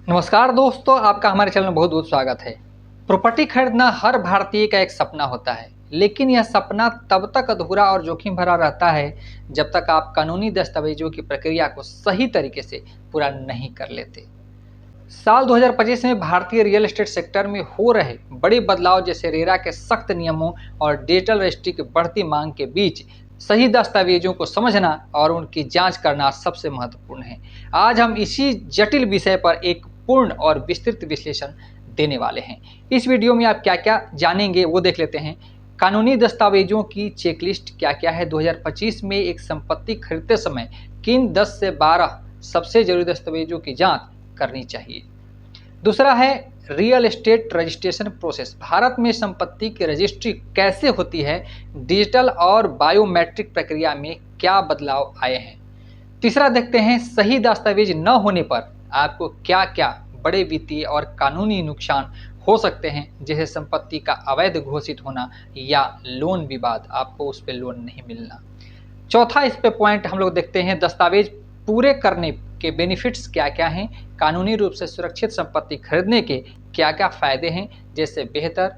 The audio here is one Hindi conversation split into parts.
नमस्कार दोस्तों, आपका हमारे चैनल में बहुत बहुत स्वागत है। प्रॉपर्टी खरीदना हर भारतीय का एक सपना होता है, लेकिन यह सपना तब तक अधूरा और जोखिम भरा रहता है जब तक आप कानूनी दस्तावेजों की प्रक्रिया को सही तरीके से पूरा नहीं कर लेते। साल 2025 में भारतीय रियल एस्टेट सेक्टर में हो रहे बड़े बदलाव जैसे रेरा के सख्त नियमों और डिजिटल रजिस्ट्री की बढ़ती मांग के बीच सही दस्तावेजों को समझना और उनकी जांच करना सबसे महत्वपूर्ण है। आज हम इसी जटिल विषय पर एक पूर्ण और विस्तृत विश्लेषण देने वाले हैं। इस वीडियो में आप क्या क्या जानेंगे वो देख लेते हैं। कानूनी दस्तावेजों की चेकलिस्ट क्या क्या है। 2025 में एक संपत्ति खरीदते समय किन 10 से 12 सबसे जरूरी दस्तावेजों की जांच करनी चाहिए। दूसरा है real estate registration process. Bharat में संपत्ति की रजिस्ट्री कैसे होती है, डिजिटल और बायोमेट्रिक प्रक्रिया में क्या बदलाव आए हैं। तीसरा देखते हैं सही दस्तावेज न होने पर आपको क्या क्या बड़े वित्तीय और कानूनी नुकसान हो सकते हैं, जैसे संपत्ति का अवैध घोषित होना या लोन विवाद, आपको उस पर लोन नहीं मिलना। चौथा इस पे पॉइंट हम लोग देखते हैं दस्तावेज पूरे करने के बेनिफिट्स क्या क्या हैं, कानूनी रूप से सुरक्षित संपत्ति खरीदने के क्या क्या फायदे हैं, जैसे बेहतर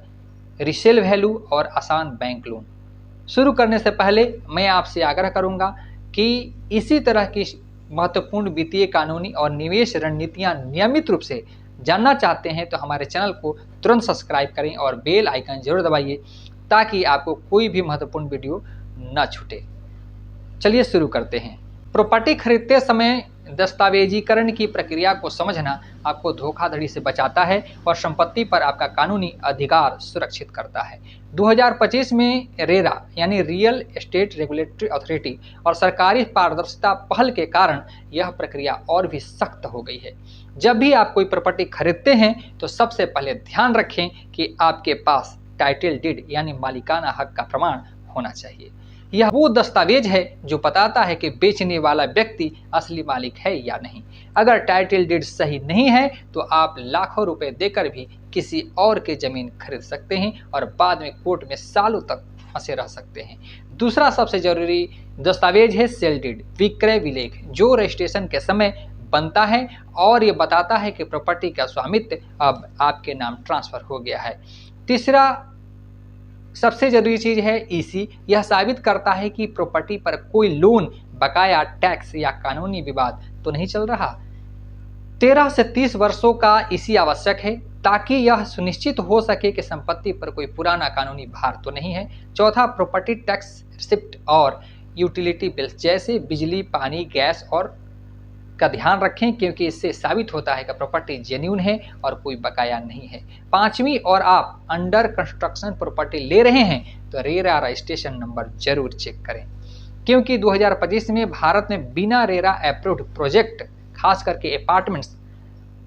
रिसेल वैल्यू और आसान बैंक लोन। शुरू करने से पहले मैं आपसे आग्रह करूंगा कि इसी तरह की महत्वपूर्ण वित्तीय, कानूनी और निवेश रणनीतियां नियमित रूप से जानना चाहते हैं तो हमारे चैनल को तुरंत सब्सक्राइब करें और बेल आइकन जरूर दबाइए ताकि आपको कोई भी महत्वपूर्ण वीडियो न छूटे। चलिए शुरू करते हैं। प्रॉपर्टी खरीदते समय दस्तावेजीकरण की प्रक्रिया को समझना आपको धोखाधड़ी से बचाता है और संपत्ति पर आपका कानूनी अधिकार सुरक्षित करता है। 2025 में रेरा यानी रियल एस्टेट रेगुलेटरी अथॉरिटी और सरकारी पारदर्शिता पहल के कारण यह प्रक्रिया और भी सख्त हो गई है। जब भी आप कोई प्रॉपर्टी खरीदते हैं तो सबसे पहले ध्यान रखें कि आपके पास टाइटल डीड यानी मालिकाना हक का प्रमाण होना चाहिए। यह वो दस्तावेज है जो बताता है कि बेचने वाला व्यक्ति असली मालिक है या नहीं। अगर टाइटल डीड सही नहीं है तो आप लाखों रुपए देकर भी किसी और की जमीन खरीद सकते हैं और बाद में कोर्ट में सालों तक फंसे रह सकते हैं। दूसरा सबसे जरूरी दस्तावेज है सेल डीड, विक्रय विलेख, जो रजिस्ट्रेशन के समय बनता है और ये बताता है कि प्रॉपर्टी का स्वामित्व अब आपके नाम ट्रांसफर हो गया है। तीसरा सबसे जरूरी चीज है ईसी। यह साबित करता है कि प्रॉपर्टी पर कोई लोन, बकाया, टैक्स या कानूनी विवाद तो नहीं चल रहा। 13 से 30 वर्षों का ईसी आवश्यक है ताकि यह सुनिश्चित हो सके कि संपत्ति पर कोई पुराना कानूनी भार तो नहीं है। चौथा प्रॉपर्टी टैक्स रिसिप्ट और यूटिलिटी बिल्स जैसे बिजली, पानी, गैस और का ध्यान रखें क्योंकि इससे साबित होता है कि प्रॉपर्टी जेन्युइन है और कोई बकाया नहीं है। पांचवी, और आप अंडर कंस्ट्रक्शन प्रॉपर्टी ले रहे हैं तो रेरा रजिस्ट्रेशन नंबर जरूर चेक करें क्योंकि 2025 में भारत में बिना रेरा अप्रूव्ड प्रोजेक्ट, खास करके अपार्टमेंट्स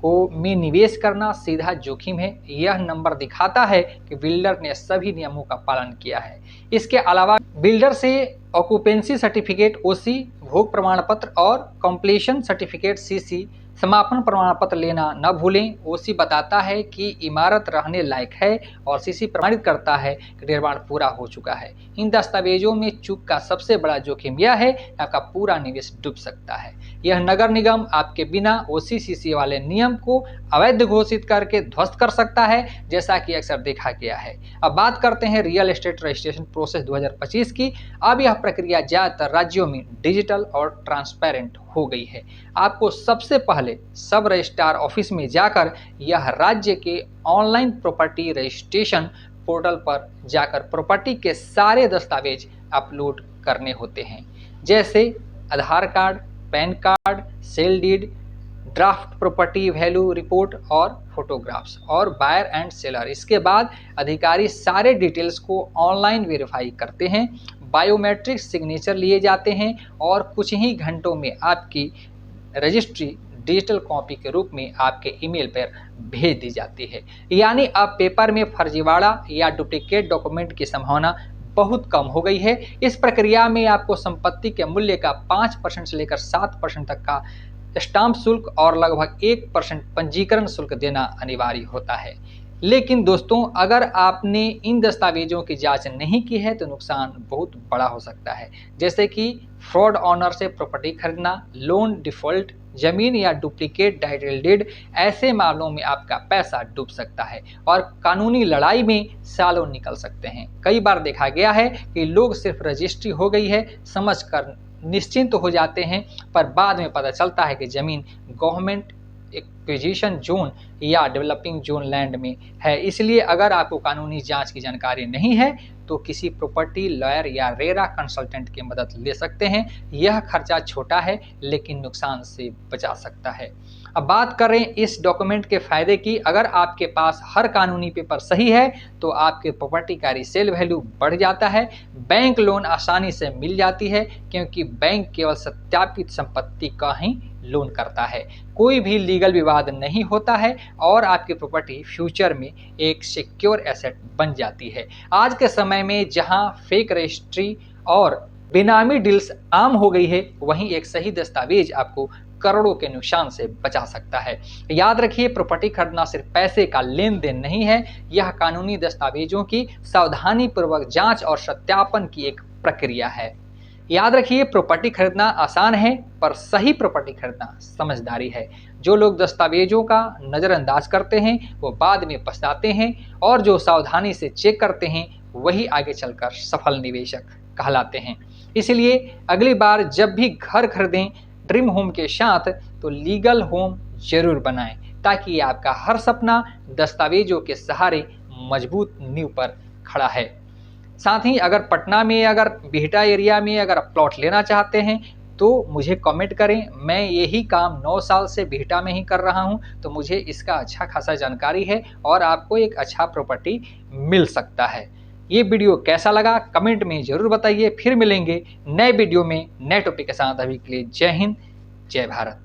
को में निवेश करना सीधा जोखिम है। यह नंबर दिखाता है कि बिल्डर ने सभी नियमों का पालन किया है। इसके अलावा बिल्डर से ऑक्यूपेंसी सर्टिफिकेट ओसी, भोग प्रमाण पत्र और कंप्लीशन सर्टिफिकेट सीसी, समापन प्रमाण पत्र लेना न भूलें। ओसी बताता है कि इमारत रहने लायक है और सीसी प्रमाणित करता है कि निर्माण पूरा हो चुका है। इन दस्तावेजों में चूक का सबसे बड़ा जोखिम यह है कि आपका पूरा निवेश डूब सकता है। यह नगर निगम आपके बिना ओसी सीसी वाले नियम को अवैध घोषित करके ध्वस्त कर सकता है, जैसा कि अक्सर देखा गया है। अब बात करते हैं रियल एस्टेट रजिस्ट्रेशन प्रोसेस 2025 की। अब यह प्रक्रिया ज्यादातर राज्यों में डिजिटल और ट्रांसपेरेंट हो गई है। आपको सबसे पहले सब रजिस्ट्रार ऑफिस में जाकर यह राज्य के ऑनलाइन प्रॉपर्टी रजिस्ट्रेशन पोर्टल पर जाकर प्रॉपर्टी के सारे दस्तावेज अपलोड करने होते हैं, जैसे Aadhaar card, pan card, sale deed, draft property value report और फोटोग्राफ्स और बायर एंड सेलर। इसके बाद अधिकारी सारे डिटेल्स को ऑनलाइन वेरीफाई करते हैं, बायोमेट्रिक सिग्नेचर लिए जाते हैं और कुछ ही घंटों में आपकी रजिस्ट्री डिजिटल कॉपी के रूप में आपके ईमेल पर भेज दी जाती है। यानी अब पेपर में फर्जीवाड़ा या डुप्लीकेट डॉक्यूमेंट की संभावना बहुत कम हो गई है। इस प्रक्रिया में आपको संपत्ति के मूल्य का 5% से लेकर 7% तक का स्टाम्प शुल्क और लगभग 1% पंजीकरण शुल्क देना अनिवार्य होता है। लेकिन दोस्तों, अगर आपने इन दस्तावेजों की जांच नहीं की है तो नुकसान बहुत बड़ा हो सकता है, जैसे कि फ्रॉड ऑनर से प्रॉपर्टी खरीदना, लोन डिफॉल्ट, जमीन या डुप्लीकेट टाइटल डीड। ऐसे मामलों में आपका पैसा डूब सकता है और कानूनी लड़ाई में सालों निकल सकते हैं। कई बार देखा गया है कि लोग सिर्फ रजिस्ट्री हो गई है समझकर निश्चिंत हो जाते हैं, पर बाद में पता चलता है कि जमीन गवर्नमेंट एक्विजिशन जोन या डेवलपिंग जोन लैंड में है। इसलिए अगर आपको कानूनी जांच की जानकारी नहीं है तो किसी प्रॉपर्टी लॉयर या रेरा कंसल्टेंट की मदद ले सकते हैं। यह खर्चा छोटा है लेकिन नुकसान से बचा सकता है। अब बात करें इस डॉक्यूमेंट के फायदे की। अगर आपके पास हर कानूनी पेपर सही है तो आपके प्रॉपर्टी का रीसेल वैल्यू बढ़ जाता है। बैंक लोन आसानी से मिल जाती है क्योंकि बैंक केवल सत्यापित संपत्ति का ही लोन करता है। कोई भी लीगल विवाद नहीं होता है और आपकी प्रॉपर्टी फ्यूचर में एक सिक्योर एसेट बन जाती है। आज के समय में जहां फेक रजिस्ट्री और बेनामी डील्स आम हो गई है, वहीं एक सही दस्तावेज आपको करोड़ों के नुकसान से बचा सकता है। याद रखिए, प्रॉपर्टी खरीदना सिर्फ पैसे का लेन देन नहीं है, यह कानूनी दस्तावेजों की सावधानी पूर्वक जांच और सत्यापन की एक प्रक्रिया है। याद रखिए, प्रॉपर्टी खरीदना आसान है पर सही प्रॉपर्टी खरीदना समझदारी है। जो लोग दस्तावेजों का नज़रअंदाज करते हैं वो बाद में पछताते हैं, और जो सावधानी से चेक करते हैं वही आगे चलकर सफल निवेशक कहलाते हैं। इसलिए अगली बार जब भी घर खरीदें ड्रीम होम के साथ तो लीगल होम जरूर बनाएं, ताकि आपका हर सपना दस्तावेजों के सहारे मजबूत नींव पर खड़ा है। साथ ही अगर पटना में, अगर बिहटा एरिया में अगर आप प्लॉट लेना चाहते हैं तो मुझे कमेंट करें। मैं यही काम 9 साल से बिहटा में ही कर रहा हूं, तो मुझे इसका अच्छा खासा जानकारी है और आपको एक अच्छा प्रॉपर्टी मिल सकता है। ये वीडियो कैसा लगा कमेंट में ज़रूर बताइए। फिर मिलेंगे नए वीडियो में नए टॉपिक के साथ। अभी के लिए जय हिंद, जय भारत।